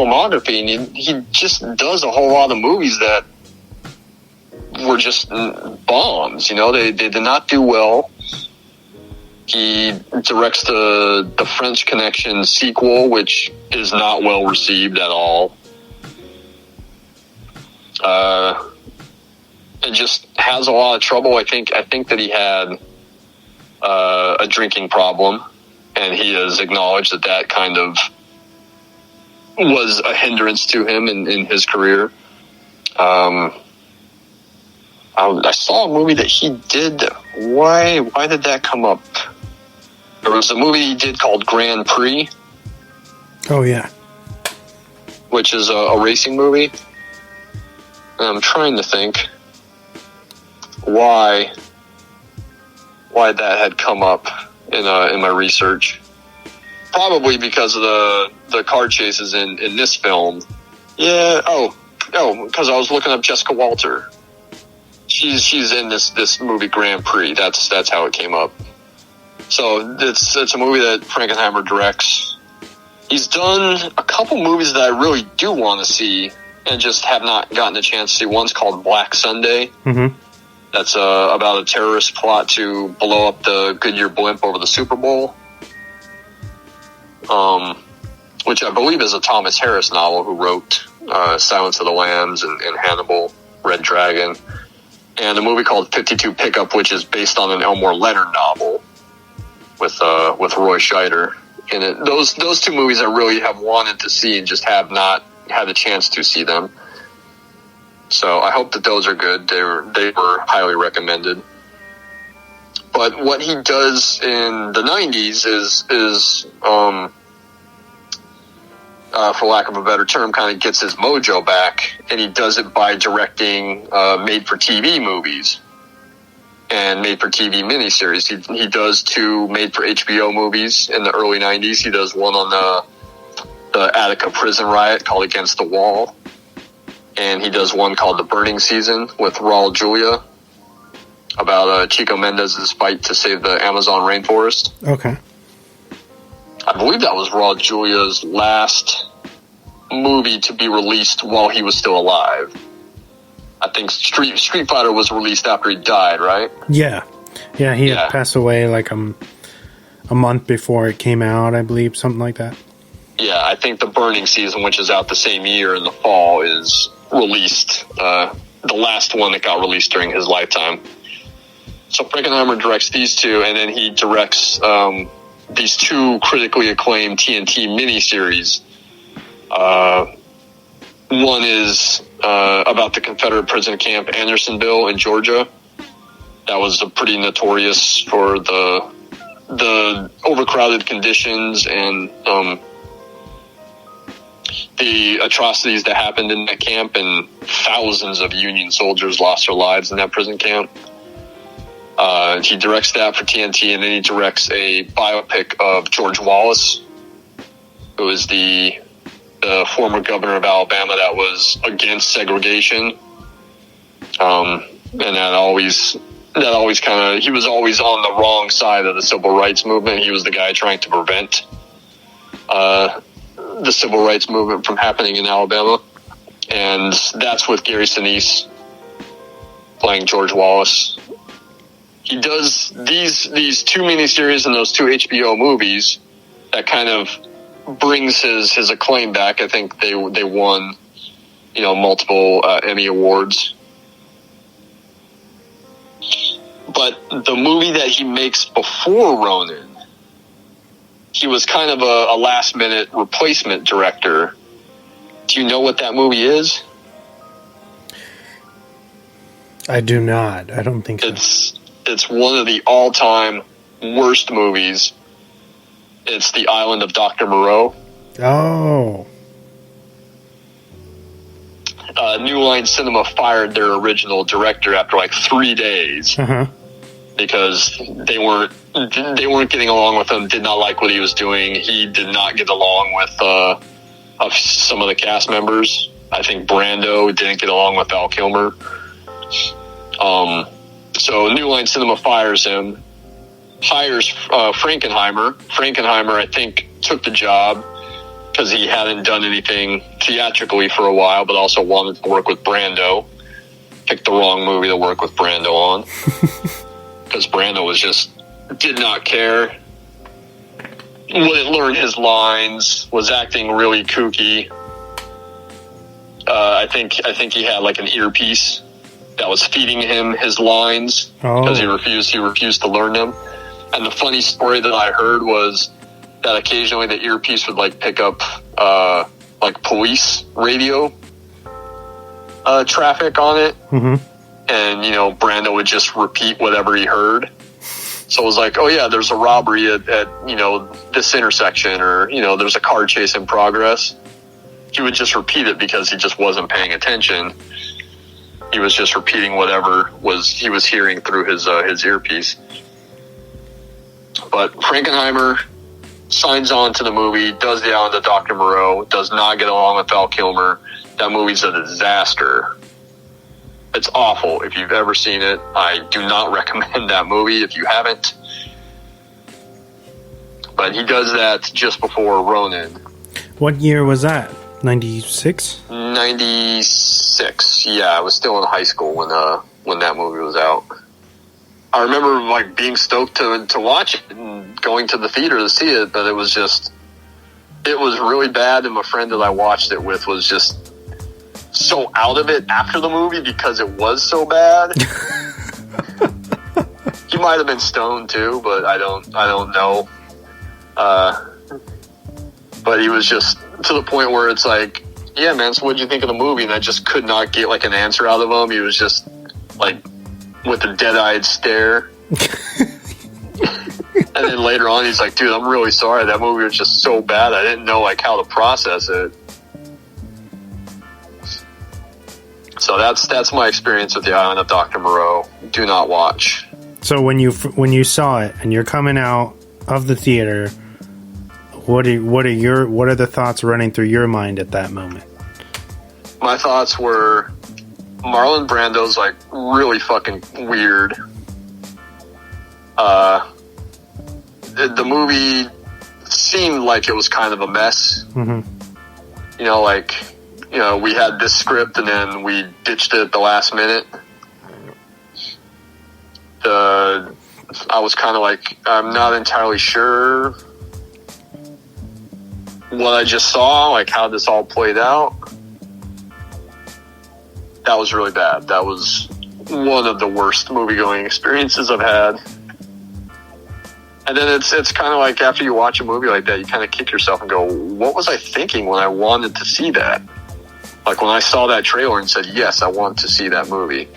filmography, and he just does a whole lot of movies that were just bombs. They did not do well. He directs the French Connection sequel, which is not well received at all. And just has a lot of trouble. I think that he had a drinking problem, and he has acknowledged that kind of was a hindrance to him in his career. I saw a movie that he did. Why did that come up? There was a movie he did called Grand Prix. Oh, yeah. Which is a racing movie. And I'm trying to think why that had come up in my research. Probably because of the car chases in this film. Yeah. Oh, because I was looking up Jessica Walter. She's in this movie Grand Prix. That's how it came up. So it's a movie that Frankenheimer directs. He's done a couple movies that I really do want to see and just have not gotten a chance to see. One's called Black Sunday. Mm-hmm. That's about a terrorist plot to blow up the Goodyear blimp over the Super Bowl. Which I believe is a Thomas Harris novel, who wrote Silence of the Lambs and Hannibal, Red Dragon. And a movie called 52 Pickup, which is based on an Elmore Leonard novel with Roy Scheider in it. Those two movies I really have wanted to see and just have not had a chance to see them. So I hope that those are good. They were highly recommended. But what he does in the 90s is for lack of a better term, kind of gets his mojo back, and he does it by directing made-for-TV movies and made-for-TV miniseries. He does 2 made-for-HBO movies in the early 90s. He does one on the Attica prison riot called Against the Wall, and he does one called The Burning Season with Raul Julia about Chico Mendez's fight to save the Amazon rainforest. Okay. I believe that was Raul Julia's last movie to be released while he was still alive. I think Street Fighter was released after he died, right? Yeah. Yeah, he had passed away like a month before it came out, I believe, something like that. Yeah, I think The Burning Season, which is out the same year in the fall, is released. The last one that got released during his lifetime. So Frankenheimer directs these 2, and then he directs these 2 critically acclaimed TNT miniseries. One is about the Confederate prison camp Andersonville in Georgia. That was pretty notorious for the overcrowded conditions and the atrocities that happened in that camp, and thousands of Union soldiers lost their lives in that prison camp. He directs that for TNT, and then he directs a biopic of George Wallace, who is the former governor of Alabama that was against segregation. And that always kind of, he was always on the wrong side of the civil rights movement. He was the guy trying to prevent the civil rights movement from happening in Alabama. And that's with Gary Sinise playing George Wallace. He does these 2 miniseries and those 2 HBO movies that kind of brings his acclaim back. I think they won, multiple Emmy Awards. But the movie that he makes before Ronin, he was kind of a last-minute replacement director. Do you know what that movie is? I do not. I don't think so. It's one of the all-time worst movies. It's The Island of Dr. Moreau. Oh. New Line Cinema fired their original director after like 3 days. Uh-huh. Because they weren't getting along with him, did not like what he was doing. He did not get along with some of the cast members. I think Brando didn't get along with Val Kilmer. So New Line Cinema fires him, hires Frankenheimer. Frankenheimer, I think, took the job because he hadn't done anything theatrically for a while, but also wanted to work with Brando. Picked the wrong movie to work with Brando on, because Brando did not care, wouldn't learn his lines, was acting really kooky. I think he had like an earpiece that was feeding him his lines because he refused to learn them. And the funny story that I heard was that occasionally the earpiece would like pick up like police radio traffic on it, and Brando would just repeat whatever he heard. So it was like, oh yeah, there's a robbery at this intersection, or there's a car chase in progress. He would just repeat it because he just wasn't paying attention. He was just repeating whatever he was hearing through his earpiece. But Frankenheimer signs on to the movie, does the Island of Dr. Moreau, does not get along with Val Kilmer. That movie's a disaster. It's awful. If you've ever seen it, I do not recommend that movie if you haven't. But he does that just before Ronin. What year was that? 96? 96. Yeah, I was still in high school when that movie was out. I remember like being stoked to watch it and going to the theater to see it, but it was really bad, and my friend that I watched it with was just so out of it after the movie because it was so bad. He might have been stoned too, but I don't know. But he was just to the point where it's like, yeah, man, so what'd you think of the movie? And I just could not get like an answer out of him. He was just like with a dead-eyed stare. And then later on, he's like, dude, I'm really sorry. That movie was just so bad. I didn't know like how to process it. So that's my experience with the Island of Dr. Moreau. Do not watch. So when you saw it and you're coming out of the theater, what are the thoughts running through your mind at that moment? My thoughts were, Marlon Brando's like really fucking weird. The movie seemed like it was kind of a mess. Mm-hmm. We had this script and then we ditched it at the last minute. I was kind of like, I'm not entirely sure what I just saw, like how this all played out. That was really bad. That was one of the worst movie-going experiences I've had. And then it's kind of like after you watch a movie like that, you kind of kick yourself and go, what was I thinking when I wanted to see that? Like when I saw that trailer and said, yes, I want to see that movie.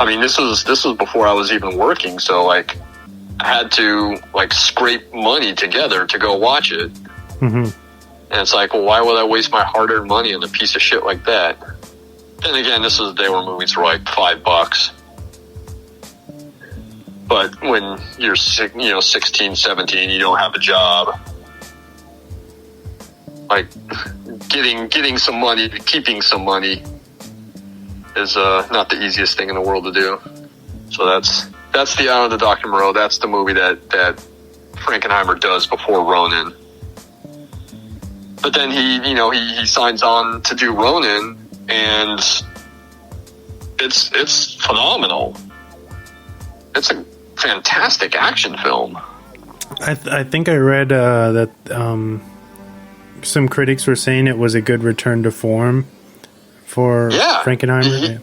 I mean, this was before I was even working, so like I had to like scrape money together to go watch it. Mm-hmm. And it's like, well, why would I waste my hard-earned money on a piece of shit like that? And again, they were movies for like $5. But when you're 16, 17, you don't have a job. Like getting some money, keeping some money is not the easiest thing in the world to do. So that's the Island of Dr. Moreau. That's the movie that Frankenheimer does before Ronin. But then he signs on to do Ronin, and it's phenomenal. It's a fantastic action film. I think I read that some critics were saying it was a good return to form for Frankenheimer.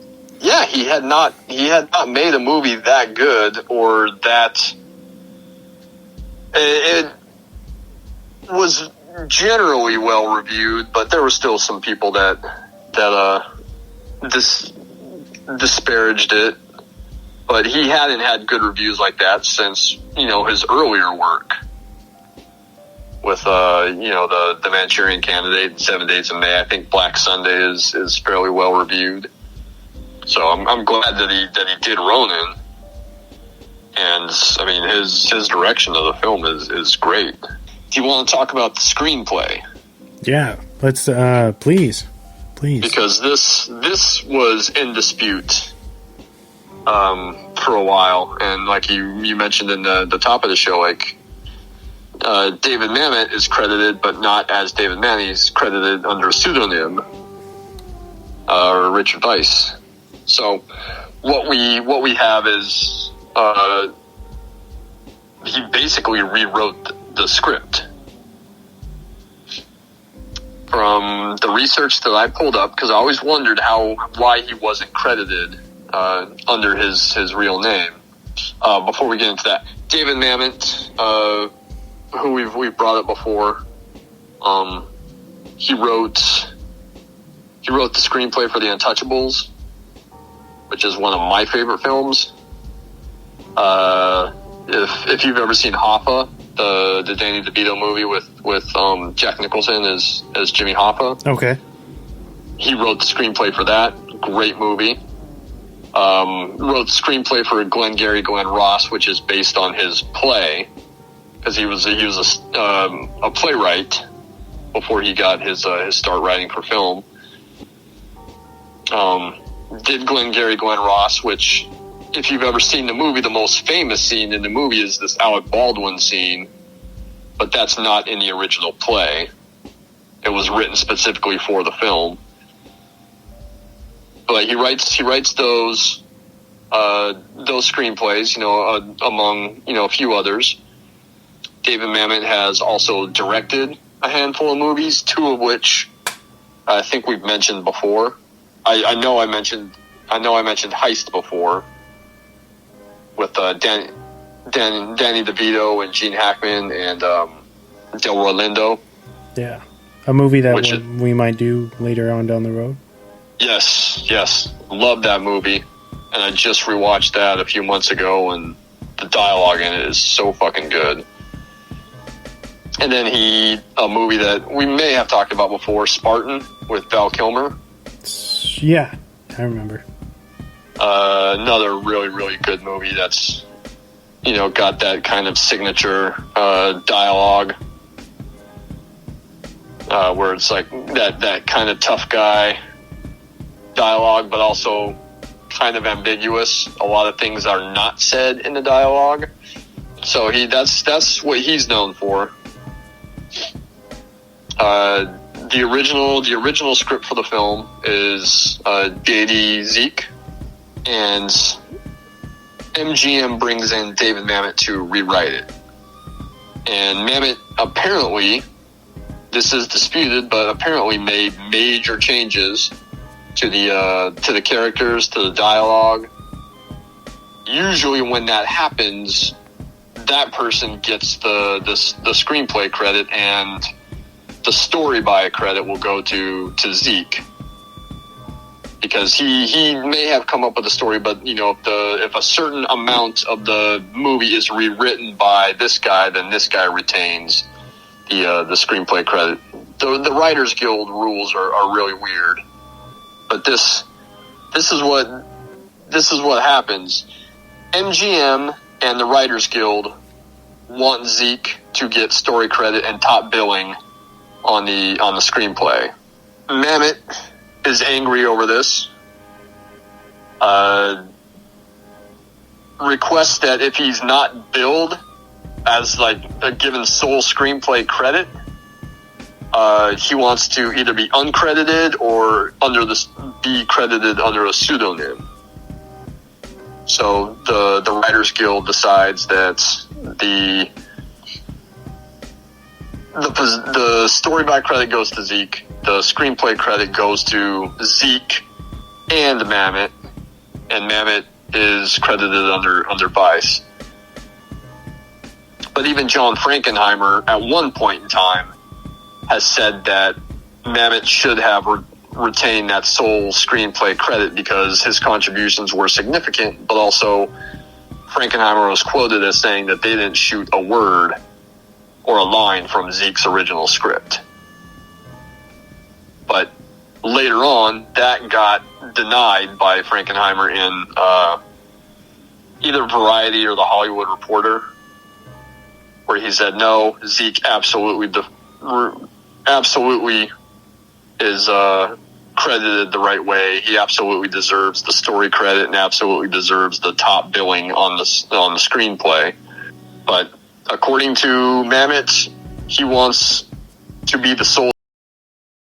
He had not made a movie that good, or that it was generally well reviewed, but there were still some people that disparaged it. But he hadn't had good reviews like that since his earlier work with the Manchurian Candidate and 7 Days in May. I think Black Sunday is fairly well reviewed. So I'm glad that he did Ronin. And I mean his direction of the film is great. Do you want to talk about the screenplay? Yeah, let's please. Because this was in dispute for a while, and like you mentioned in the top of the show, like David Mamet is credited, but not as David Mamet. He's credited under a pseudonym, Richard Weiss. So what we have is he basically rewrote the script. From the research that I pulled up, because I always wondered why he wasn't credited under his real name. Before we get into that, David Mamet, who we've brought up before, he wrote the screenplay for The Untouchables, which is one of my favorite films. If you've ever seen Hoffa, the Danny DeVito movie with Jack Nicholson as Jimmy Hoffa. Okay. He wrote the screenplay for that. Great movie. Wrote the screenplay for Glenn Ross, which is based on his play, because he was a playwright before he got his start writing for film. Did Glenn Ross, which, if you've ever seen the movie, the most famous scene in the movie is this Alec Baldwin scene, but that's not in the original play. It was written specifically for the film. But he writes those screenplays, among a few others. David Mamet has also directed a handful of movies, two of which I think we've mentioned before. I know I mentioned Heist before, with Danny DeVito and Gene Hackman and Delroy Lindo. Yeah, a movie that we might do later on down the road. Yes, love that movie, and I just rewatched that a few months ago, and the dialogue in it is so fucking good. And then a movie that we may have talked about before, Spartan, with Val Kilmer. Yeah, I remember. Another really, really good movie that's, got that kind of signature dialogue, where it's like that kind of tough guy dialogue, but also kind of ambiguous. A lot of things are not said in the dialogue. So that's what he's known for. The original script for the film is J.D. Zeke, and MGM brings in David Mamet to rewrite it. And Mamet apparently, this is disputed, but apparently made major changes to the characters, to the dialogue. Usually when that happens, that person gets the screenplay credit, and the story by credit will go to Zeke, because he may have come up with the story, but if a certain amount of the movie is rewritten by this guy, then this guy retains the screenplay credit. The Writers Guild rules are really weird, but this is what happens. MGM and the Writers Guild want Zeke to get story credit and top billing on the screenplay. Mamet is angry over this. Requests that if he's not billed as like a given sole screenplay credit, he wants to either be uncredited or be credited under a pseudonym. So the Writers Guild decides that the story by credit goes to Zeke, the screenplay credit goes to Zeke and Mamet, and Mamet is credited under Weiss. But even John Frankenheimer, at one point in time, has said that Mamet should have retained that sole screenplay credit because his contributions were significant, but also Frankenheimer was quoted as saying that they didn't shoot a word or a line from Zeke's original script. But later on, that got denied by Frankenheimer in either Variety or The Hollywood Reporter, where he said, no, Zeke absolutely is credited the right way. He absolutely deserves the story credit and absolutely deserves the top billing on the screenplay. But according to Mamet, he wants to be the sole